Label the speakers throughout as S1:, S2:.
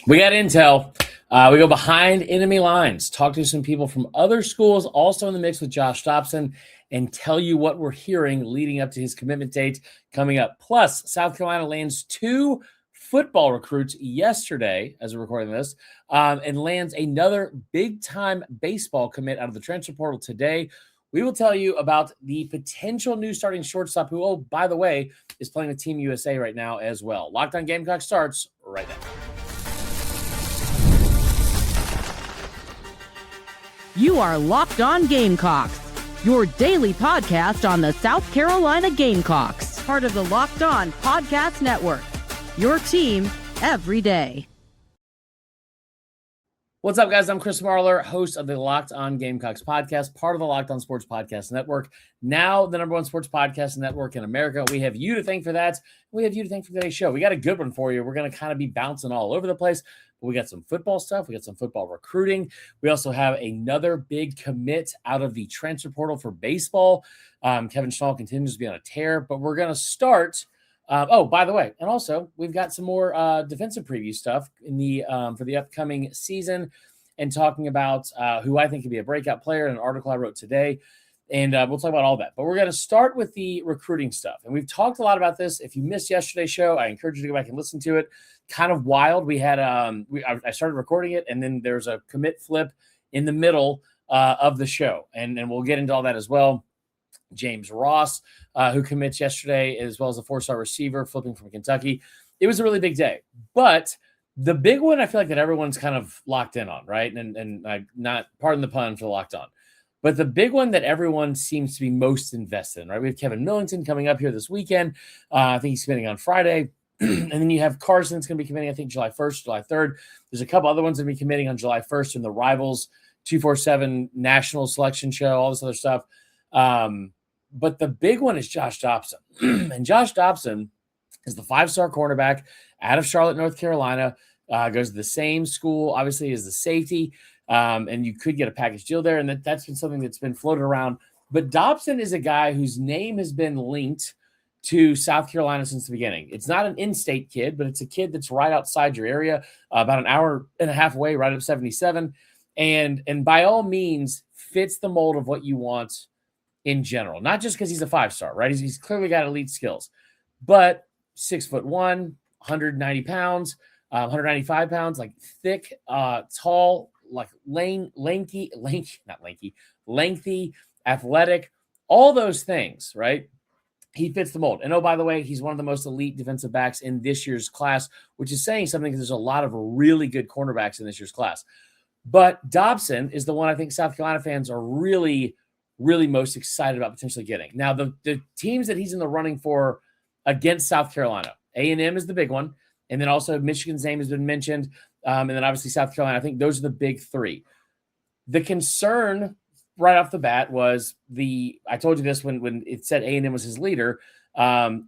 S1: We got intel. We go behind enemy lines, talk to some people from other schools, also in the mix with Josh Dobson, and tell you what we're hearing leading up to his commitment date coming up. Plus, South Carolina lands 2 football recruits yesterday, as we're recording this, and lands another big-time baseball commit out of the transfer portal today. We will tell you about the potential new starting shortstop who, oh, by the way, is playing with Team USA right now as well. Locked On Gamecocks starts right now.
S2: You are Locked On Gamecocks, your daily podcast on the South Carolina Gamecocks, part of the Locked On Podcast Network, your team every day.
S1: What's up, guys? I'm Chris Marler, host of the Locked On Gamecocks podcast, part of the Locked On Sports Podcast Network, now the #1 sports podcast network in America. We have you to thank for that. We have you to thank for today's show. We got a good one for you. We're going to kind of be bouncing all over the place. But we got some football stuff. We got some football recruiting. We also have another big commit out of the transfer portal for baseball. Kevin Schnall continues to be on a tear, but we're going to start. By the way, and also we've got some more defensive preview stuff in the for the upcoming season, and talking about who I think could be a breakout player in an article I wrote today, and we'll talk about all that. But we're going to start with the recruiting stuff, and we've talked a lot about this. If you missed yesterday's show, I encourage you to go back and listen to it. Kind of wild. We had I started recording it, and then there's a commit flip in the middle of the show, and we'll get into all that as well. James Ross, who commits yesterday, as well as a 4-star receiver flipping from Kentucky. It was a really big day. But the big one I feel like that everyone's kind of locked in on, right? And I not, pardon the pun for locked on. But the big one that everyone seems to be most invested in, right? We have Kevin Millington coming up here this weekend. I think he's committing on Friday. And then you have Carson that's going to be committing, I think, July 1st, July 3rd. There's a couple other ones that will be committing on July 1st in the Rivals 247 National Selection Show, all this other stuff. But the big one is Josh Dobson. And Josh Dobson is the 5-star cornerback out of Charlotte, North Carolina, goes to the same school, obviously, as the safety. And you could get a package deal there. And that's been something that's been floated around. But Dobson is a guy whose name has been linked to South Carolina since the beginning. It's not an in-state kid, but it's a kid that's right outside your area, about an hour and a half away, right up 77. And by all means, fits the mold of what you want in general, not just because he's a 5-star, right? He's clearly got elite skills, but 6'1", 190 pounds, 195 pounds, like thick, tall, like lengthy, athletic, all those things, right? He fits the mold. And oh, by the way, he's one of the most elite defensive backs in this year's class, which is saying something because there's a lot of really good cornerbacks in this year's class. But Dobson is the one I think South Carolina fans are really most excited about potentially getting. Now, the teams that he's in the running for against South Carolina, A&M is the big one, and then also Michigan's name has been mentioned, and then obviously South Carolina. I think those are the big 3. The concern right off the bat was I told you this when it said A&M was his leader,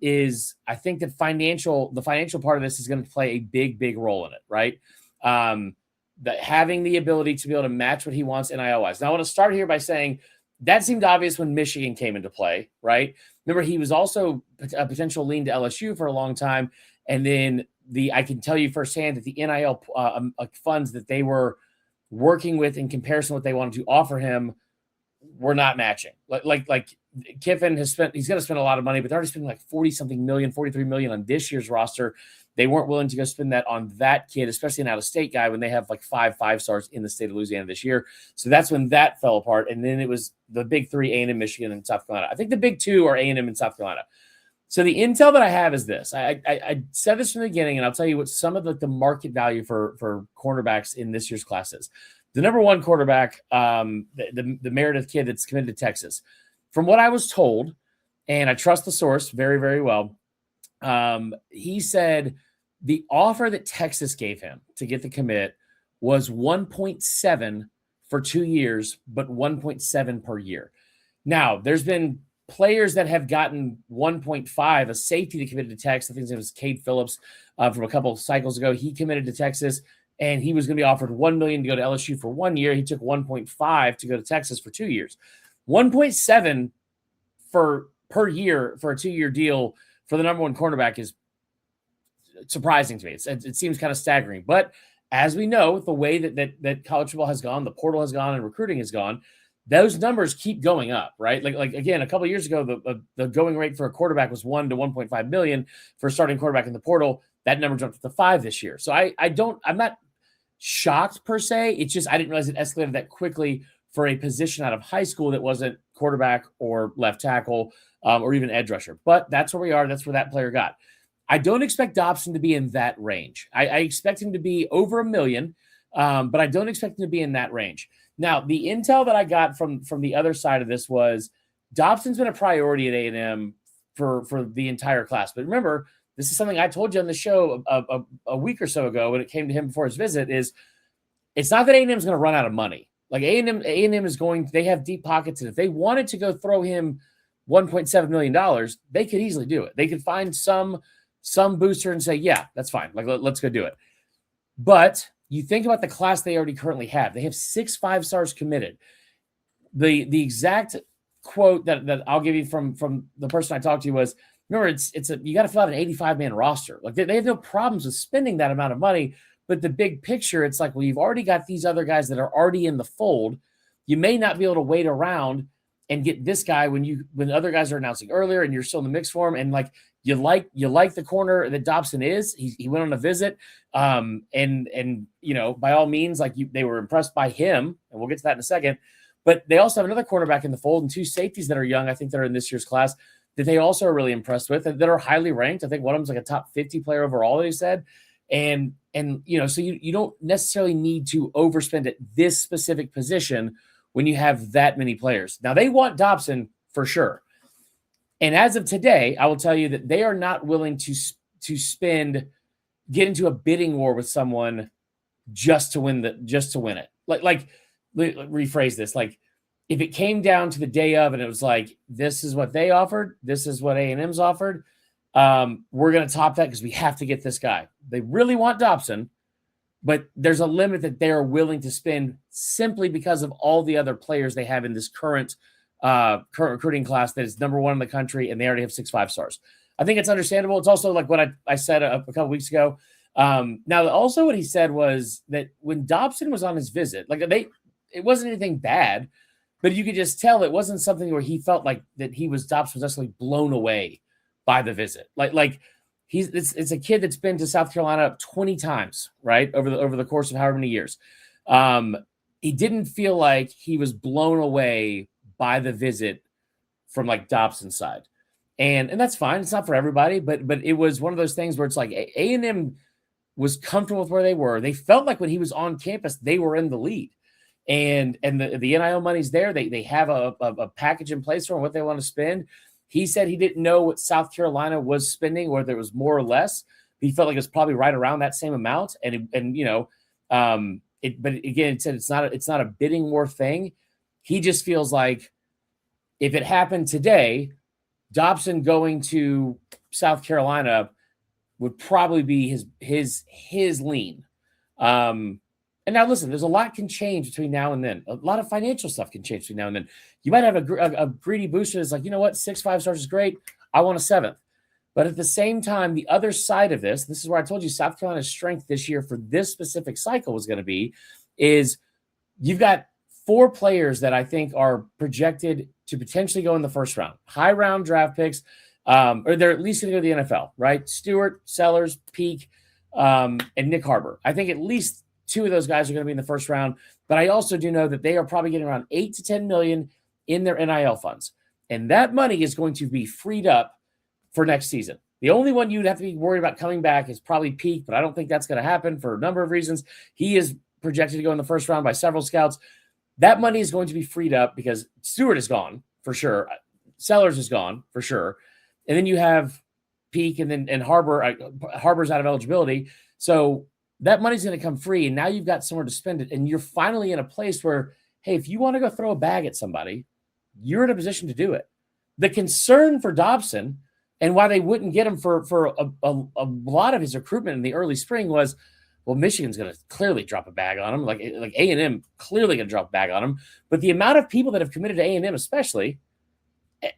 S1: is I think that the financial part of this is going to play a big role in it, right? That having the ability to be able to match what he wants NIL-wise. Now, I want to start here by saying that seemed obvious when Michigan came into play, right? Remember, he was also a potential lean to LSU for a long time. And then I can tell you firsthand that the NIL funds that they were working with in comparison to what they wanted to offer him were not matching. Like Kiffin he's going to spend a lot of money, but they're already spending like 40-something million, 43 million on this year's roster. They weren't willing to go spend that on that kid, especially an out-of-state guy, when they have like 5-stars in the state of Louisiana this year. So that's when that fell apart. And then it was the big 3, A&M, Michigan, and South Carolina. I think the big 2 are A&M and South Carolina. So the intel that I have is this. I said this from the beginning, and I'll tell you what some of the market value for cornerbacks in this year's class is. The #1 quarterback, the Meredith kid that's committed to Texas. From what I was told, and I trust the source very, very well, he said the offer that Texas gave him to get the commit was 1.7 for 2 years, but 1.7 per year. Now, there's been players that have gotten 1.5, a safety that committed to Texas. I think it was Cade Phillips from a couple of cycles ago. He committed to Texas, and he was going to be offered $1 million to go to LSU for 1 year. He took 1.5 to go to Texas for 2 years. 1.7 per year for a 2-year deal for the #1 cornerback is surprising to me. It seems kind of staggering. But as we know, the way that college football has gone, the portal has gone, and recruiting has gone, those numbers keep going up, right? Like again, a couple of years ago, the going rate for a quarterback was 1 to 1.5 million for a starting quarterback in the portal. That number jumped to 5 this year. So I'm not shocked per se. It's just I didn't realize it escalated that quickly for a position out of high school that wasn't quarterback or left tackle or even edge rusher. But that's where we are. That's where that player got. I don't expect Dobson to be in that range. I expect him to be over $1 million, but I don't expect him to be in that range. Now, the intel that I got from the other side of this was Dobson's been a priority at A&M for the entire class. But remember, this is something I told you on the show a week or so ago when it came to him before his visit, is it's not that A&M is going to run out of money. Like A&M is they have deep pockets, and if they wanted to go throw him $1.7 million, they could easily do it. They could find some booster and say, yeah, that's fine. Like, let's go do it. But you think about the class they already currently have. They have 6 5-stars committed. The exact quote that I'll give you from the person I talked to was, remember, you got to fill out an 85-man roster. Like they have no problems with spending that amount of money, but the big picture, it's like, well, you've already got these other guys that are already in the fold. You may not be able to wait around and get this guy when other guys are announcing earlier and you're still in the mix for him. And like you like the corner that Dobson is. He went on a visit, and by all means, they were impressed by him, and we'll get to that in a second. But they also have another cornerback in the fold and 2 safeties that are young. I think they're in this year's class that they also are really impressed with and that are highly ranked. I think one of them's like a top 50 player overall, they said. And so you don't necessarily need to overspend at this specific position when you have that many players. Now, they want Dobson for sure. And as of today, I will tell you that they are not willing to get into a bidding war with someone just to win it. Like rephrase this. Like, if it came down to the day of and it was like, this is what they offered, this is what A&M's offered, we're going to top that because we have to get this guy. They really want Dobson, but there's a limit that they are willing to spend simply because of all the other players they have in this current recruiting class that is number 1 in the country, and they already have 6 5-stars. I think it's understandable. It's also like what I said a couple weeks ago. Now, also what he said was that when Dobson was on his visit, it wasn't anything bad, but you could just tell it wasn't something where he felt like that Dobson was actually blown away by the visit. It's a kid that's been to South Carolina 20 times, right? Over the course of however many years. He didn't feel like he was blown away by the visit from Dobson's side. And that's fine. It's not for everybody, but it was one of those things where it's like A&M was comfortable with where they were. They felt like when he was on campus, they were in the lead. And the NIL money's there. They have a package in place for what they want to spend. He said he didn't know what South Carolina was spending, whether it was more or less. He felt like it was probably right around that same amount. But again, it said it's not a bidding war thing. He just feels like if it happened today, Dobson going to South Carolina would probably be his lean. And now listen, there's a lot can change between now and then. A lot of financial stuff can change between now and then. You might have a greedy booster that's like, you know what, 6 5-stars is great. I want a 7th. But at the same time, the other side of this is where I told you South Carolina's strength this year for this specific cycle was going to be, is you've got 4 players that I think are projected to potentially go in the first round. High round draft picks, or they're at least going to go to the NFL, right? Stewart, Sellers, Peak, and Nick Harbor. I think at least 2 of those guys are going to be in the first round, but I also do know that they are probably getting around $8 to $10 million in their NIL funds. And that money is going to be freed up for next season. The only one you'd have to be worried about coming back is probably Peak, but I don't think that's going to happen for a number of reasons. He is projected to go in the first round by several scouts. That money is going to be freed up because Stewart is gone for sure. Sellers is gone for sure. And then you have Peak and Harbor. Harbor's out of eligibility. So that money's going to come free, and now you've got somewhere to spend it, and you're finally in a place where, hey, if you want to go throw a bag at somebody, you're in a position to do it. The concern for Dobson and why they wouldn't get him for a lot of his recruitment in the early spring was, well, Michigan's going to clearly drop a bag on him, like A&M clearly going to drop a bag on him. But the amount of people that have committed to A&M especially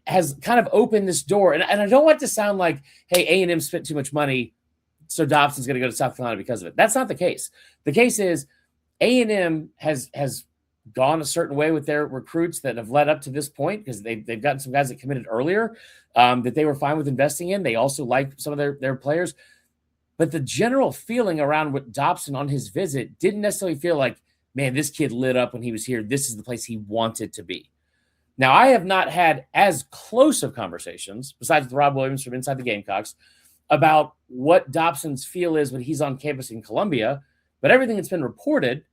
S1: has kind of opened this door. And I don't want it to sound like, hey, A&M spent too much money, so Dobson's going to go to South Carolina because of it. That's not the case. The case is A&M has gone a certain way with their recruits that have led up to this point because they've gotten some guys that committed earlier that they were fine with investing in. They also like some of their players. But the general feeling around with Dobson on his visit didn't necessarily feel like, man, this kid lit up when he was here. This is the place he wanted to be. Now, I have not had as close of conversations, besides with Rob Williams from Inside the Gamecocks, about what Dobson's feel is when he's on campus in Columbia. But everything that's been reported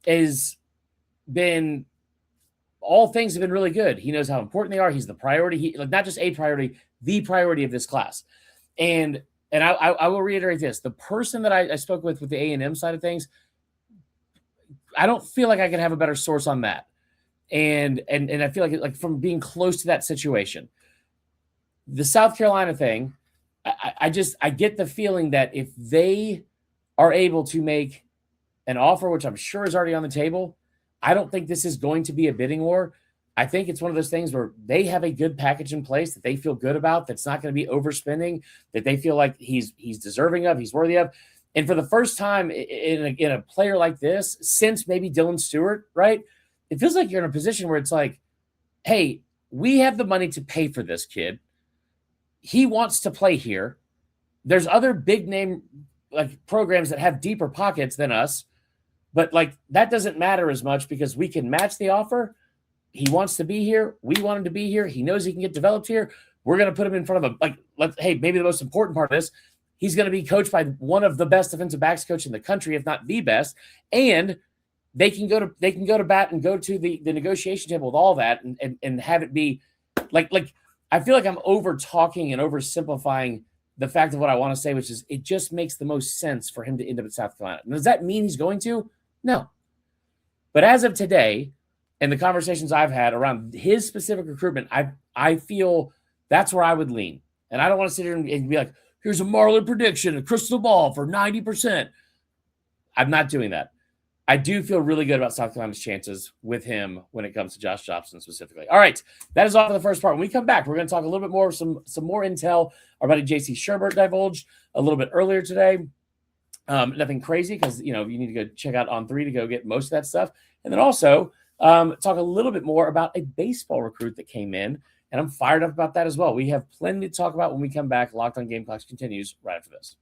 S1: has been, all things have been really good. He knows how important they are. He's the priority. Not just a priority, the priority of this class. And I will reiterate this. The person that I spoke with the A&M side of things, I don't feel like I can have a better source on that. And I feel like from being close to that situation, the South Carolina thing, I get the feeling that if they are able to make an offer, which I'm sure is already on the table, I don't think this is going to be a bidding war. I think it's one of those things where they have a good package in place that they feel good about, that's not going to be overspending, that they feel like he's deserving of, he's worthy of. And for the first time in a player like this, since maybe Dylan Stewart, right, it feels like you're in a position where it's like, hey, we have the money to pay for this kid. He wants to play here. There's other big name programs that have deeper pockets than us, but that doesn't matter as much because we can match the offer. He wants to be here. We want him to be here. He knows he can get developed here. We're going to put him in front of hey, maybe the most important part of this, he's going to be coached by one of the best defensive backs coach in the country, if not the best. And they can go to bat and go to the negotiation table with all that and have it be I feel like I'm over talking and oversimplifying the fact of what I want to say, which is it just makes the most sense for him to end up at South Carolina. Does that mean he's going to? No. But as of today, and the conversations I've had around his specific recruitment, I feel that's where I would lean. And I don't want to sit here and be like, here's a Marlin prediction, a crystal ball for 90%. I'm not doing that. I do feel really good about South Carolina's chances with him when it comes to Josh Dobson specifically. All right, that is all for the first part. When we come back, we're going to talk a little bit more, some more intel. Our buddy JC Sherbert divulged a little bit earlier today. Nothing crazy because, you need to go check out On3 to go get most of that stuff. And then also talk a little bit more about a baseball recruit that came in, and I'm fired up about that as well. We have plenty to talk about when we come back. Locked On Gamecocks continues right after this.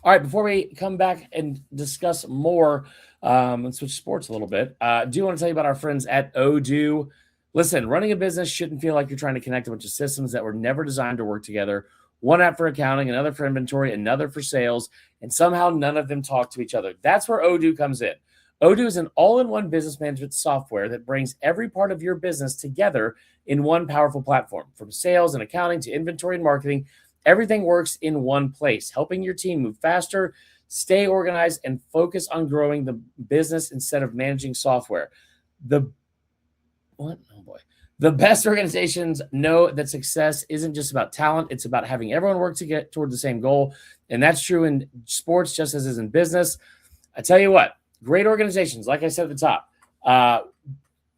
S1: All right, before we come back and discuss more and switch sports a little bit, I do want to tell you about our friends at Odoo. Listen, running a business shouldn't feel like you're trying to connect a bunch of systems that were never designed to work together. One app for accounting, another for inventory, another for sales, and somehow none of them talk to each other. That's where Odoo comes in. Odoo is an all-in-one business management software that brings every part of your business together in one powerful platform. From sales and accounting to inventory and marketing, everything works in one place, helping your team move faster, stay organized, and focus on growing the business instead of managing software. The best organizations know that success isn't just about talent. It's about having everyone work to get toward the same goal. And that's true in sports just as is in business. I tell you what, great organizations, like I said at the top,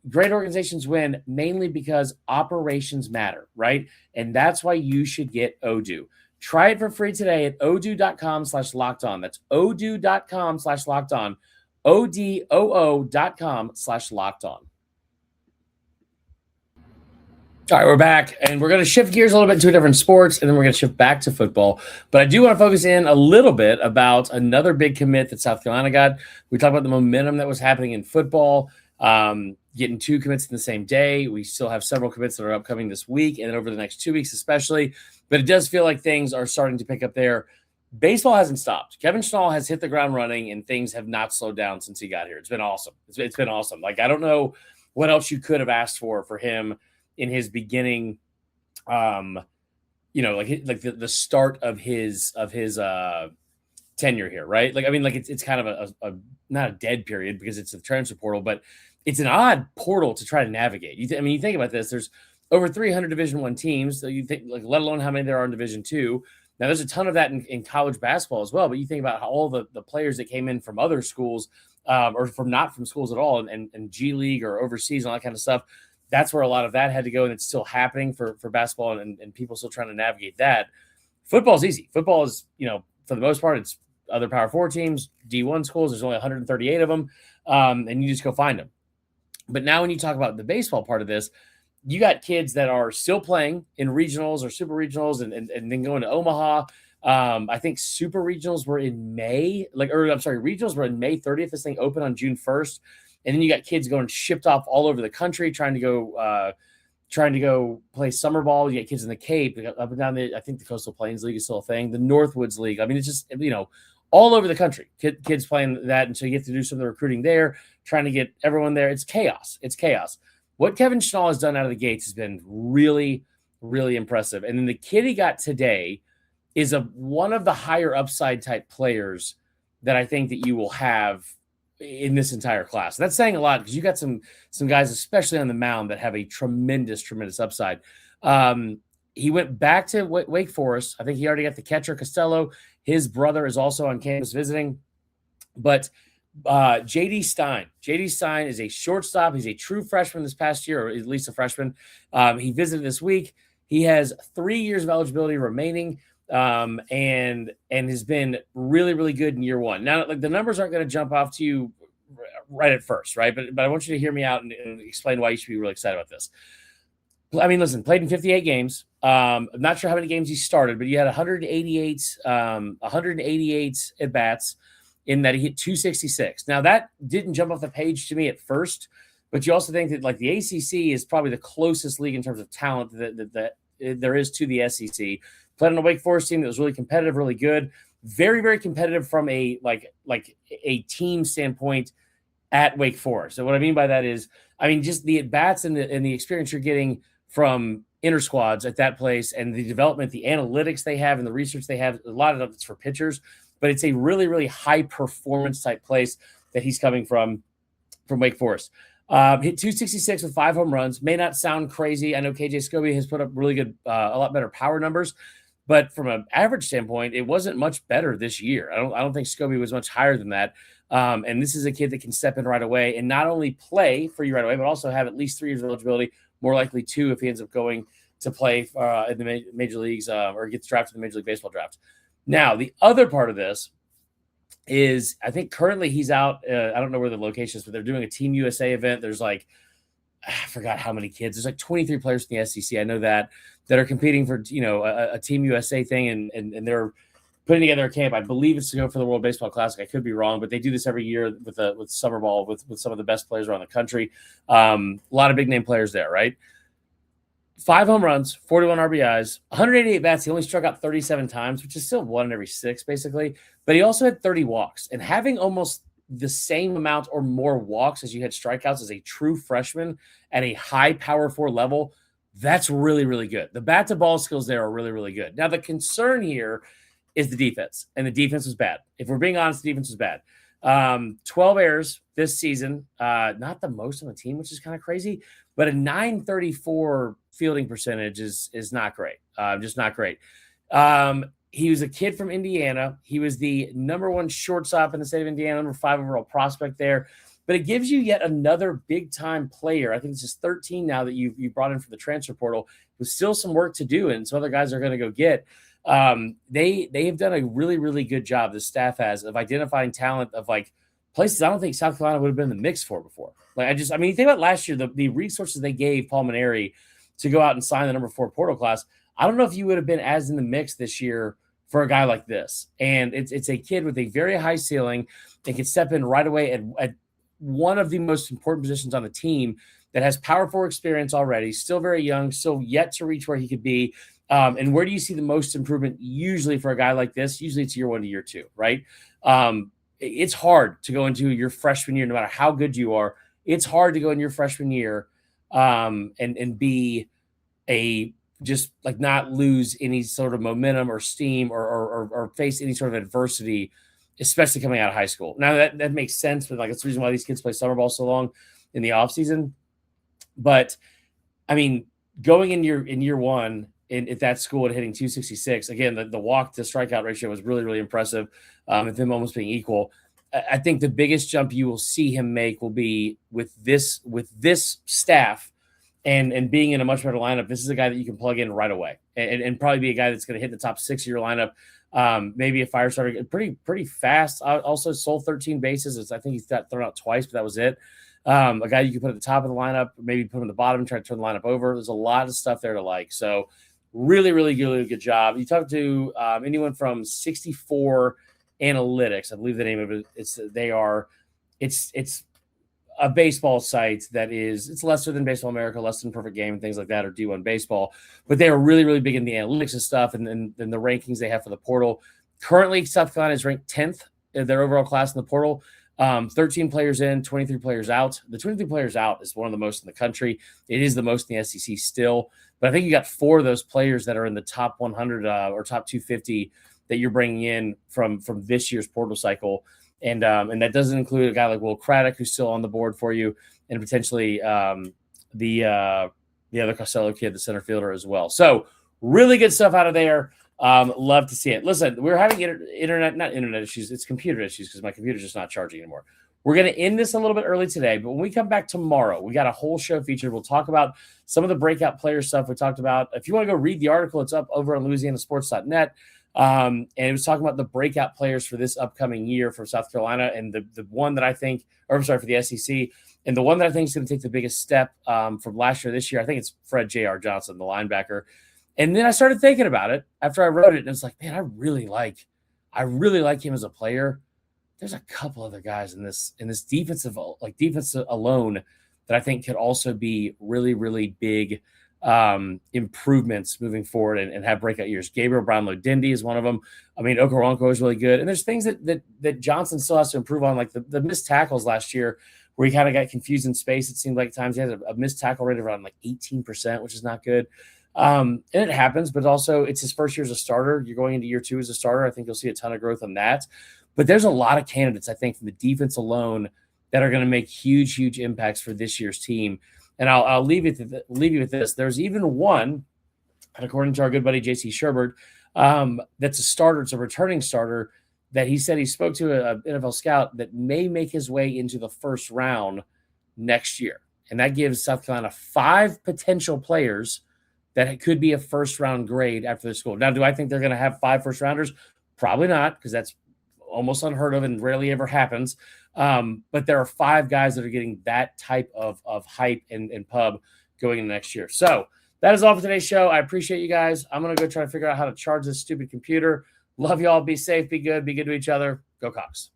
S1: great organizations win mainly because operations matter, right? And that's why you should get Odoo. Try it for free today at odoo.com/lockedon. That's odoo.com/lockedon. odoo.com/lockedon. All right, we're back, and we're going to shift gears a little bit to a different sports, and then we're going to shift back to football. But I do want to focus in a little bit about another big commit that South Carolina got. We talked about the momentum that was happening in football, getting 2 commits in the same day. We still have several commits that are upcoming this week and then over the next 2 weeks especially. But it does feel like things are starting to pick up there. Baseball hasn't stopped. Kevin Schnall has hit the ground running, and things have not slowed down since he got here. It's been awesome. It's been awesome. I don't know what else you could have asked for him in his beginning, the start of his tenure here, right? It's kind of a not a dead period because it's a transfer portal, but it's an odd portal to try to navigate. You think about this. There's over 300 Division I teams. So you think, let alone how many there are in Division II. Now, there's a ton of that in college basketball as well. But you think about how all the players that came in from other schools or not from schools at all, and G League or overseas and all that kind of stuff. That's where a lot of that had to go, and it's still happening for basketball, and people still trying to navigate that. Football's easy. Football is, for the most part, it's other Power 4 teams, D1 schools. There's only 138 of them, and you just go find them. But now when you talk about the baseball part of this, you got kids that are still playing in regionals or super regionals and then going to Omaha. I think super regionals were in May, regionals were in May 30th. This thing opened on June 1st. And then you got kids going shipped off all over the country trying to go play summer ball. You get kids in the Cape, up and down I think the Coastal Plains League is still a thing. The Northwoods League. I mean, it's just, all over the country, kids playing that. And so you have to do some of the recruiting there, trying to get everyone there. It's chaos. What Kevin Schnall has done out of the gates has been really, really impressive. And then the kid he got today is one of the higher upside type players that I think that you will have in this entire class. That's saying a lot because you got some guys, especially on the mound, that have a tremendous upside. He went back to Wake Forest. I think he already got the catcher, Costello. His brother is also on campus visiting. But J.D. Stein is a shortstop. He's a true freshman this past year, or at least a freshman. He visited this week. He has 3 years of eligibility remaining, and has been really, really good in year one. Now, the numbers aren't going to jump off to you right at first, right? But I want you to hear me out and explain why you should be really excited about this. I mean, listen, played in 58 games. I'm not sure how many games he started, but he had 188 at-bats in that he hit 266. Now, that didn't jump off the page to me at first, but you also think that, like, the ACC is probably the closest league in terms of talent that there is to the SEC. Played on a Wake Forest team that was really competitive, really good. Very, very competitive from a team standpoint at Wake Forest. So what I mean by that is, just the at-bats and the experience you're getting from inter squads at that place, and the development, the analytics they have and the research they have. A lot of it's for pitchers, but it's a really, really high performance type place that he's coming from Wake Forest. Hit 266 with 5 home runs. May not sound crazy. I know KJ Scobie has put up really good, a lot better power numbers, but from an average standpoint, it wasn't much better this year. I don't think Scobie was much higher than that. And this is a kid that can step in right away and not only play for you right away, but also have at least 3 years of eligibility, more likely 2 if he ends up going to play in the major leagues or gets drafted in the Major League Baseball draft. Now, the other part of this is, I think currently he's out. I don't know where the location is, but they're doing a Team USA event. There's I forgot how many kids. There's 23 players in the SEC. I know that are competing for, a Team USA thing, and they're putting together a camp. I believe it's to go for the World Baseball Classic. I could be wrong, but they do this every year with summer ball with some of the best players around the country. A lot of big name players there, right? 5 home runs, 41 RBIs, 188 bats. He only struck out 37 times, which is still 1 in every 6, basically. But he also had 30 walks. And having almost the same amount or more walks as you had strikeouts as a true freshman at a high Power 4 level, that's really, really good. The bat-to-ball skills there are really, really good. Now, the concern here is the defense, and the defense was bad. If we're being honest, the defense was bad. 12 errors this season, not the most on the team, which is kind of crazy, but a 934 fielding percentage is not great. Just not great. He was a kid from Indiana. He was the number 1 shortstop in the state of Indiana, number 5 overall prospect there. But it gives you yet another big-time player. I think it's just 13 now that you brought in for the transfer portal, with still some work to do, and some other guys are going to go get. They have done a really, really good job, the staff has, of identifying talent of places I don't think South Carolina would have been in the mix for before. You think about last year, the resources they gave Paul Maneri to go out and sign the number 4 portal class. I don't know if you would have been as in the mix this year for a guy like this. And it's a kid with a very high ceiling that can step in right away at one of the most important positions on the team, that has Power 4 experience already, still very young, still yet to reach where he could be. And where do you see the most improvement usually for a guy like this? Usually it's year 1 to year 2, right? It's hard to go into your freshman year, no matter how good you are. It's hard to go in your freshman year and be not lose any sort of momentum or steam or face any sort of adversity, especially coming out of high school. Now that makes sense, but that's the reason why these kids play summer ball so long in the off season. But going in year 1 at that school and hitting 266, again, the walk to strikeout ratio was really, really impressive. With them almost being equal. I think the biggest jump you will see him make will be with this staff and being in a much better lineup. This is a guy that you can plug in right away and probably be a guy that's going to hit the top 6 of your lineup. Maybe a fire starter, pretty fast. Also sold 13 bases. I think he's got thrown out twice, but that was it. A guy you can put at the top of the lineup, maybe put him at the bottom, try to turn the lineup over. There's a lot of stuff there to like. So really, really good job. You talk to anyone from 64 Analytics, I believe the name of it. It's a baseball site it's lesser than Baseball America, less than Perfect Game, and things like that are due on baseball. But they are really, really big in the analytics and stuff and the rankings they have for the portal. Currently, South Carolina is ranked 10th in their overall class in the portal. 13 players in, 23 players out. The 23 players out is one of the most in the country. It is the most in the SEC still. But I think you got 4 of those players that are in the top 100 or top 250 that you're bringing in from this year's portal cycle. And that doesn't include a guy like Will Craddock, who's still on the board for you, and potentially the other Costello kid, the center fielder as well. So really good stuff out of there. Love to see it. Listen, we're having not internet issues. It's computer issues because my computer's just not charging anymore. We're going to end this a little bit early today, but when we come back tomorrow, we got a whole show featured. We'll talk about some of the breakout player stuff we talked about. If you want to go read the article, it's up over on LouisianaSports.net. And it was talking about the breakout players for this upcoming year for South Carolina, and the one that I think, for the SEC, and the one that I think is going to take the biggest step from last year this year, I think it's Fred J.R. Johnson, the linebacker. And then I started thinking about it after I wrote it, and it's like, man, I really like him as a player. There's a couple other guys in this defense alone that I think could also be really, really big improvements moving forward and have breakout years. Gabriel Brownlow-Dindy is one of them. I mean, Okoronkwo is really good. And there's things that Johnson still has to improve on, like the missed tackles last year where he kind of got confused in space. It seemed like at times he had a missed tackle rate around like 18%, which is not good. And it happens, but also it's his first year as a starter. You're going into year 2 as a starter. I think you'll see a ton of growth on that. But there's a lot of candidates, I think, from the defense alone that are going to make huge, huge impacts for this year's team. And I'll leave you with this. There's even one, and according to our good buddy J.C. Sherbert, that's a starter. It's a returning starter that he said he spoke to an NFL scout that may make his way into the first round next year. And that gives South Carolina 5 potential players that could be a first-round grade after their school. Now, do I think they're going to have 5 first-rounders? Probably not, because that's almost unheard of and rarely ever happens. But there are 5 guys that are getting that type of hype and pub going into next year. So that is all for today's show. I appreciate you guys. I'm going to go try to figure out how to charge this stupid computer. Love y'all. Be safe. Be good to each other. Go Cox.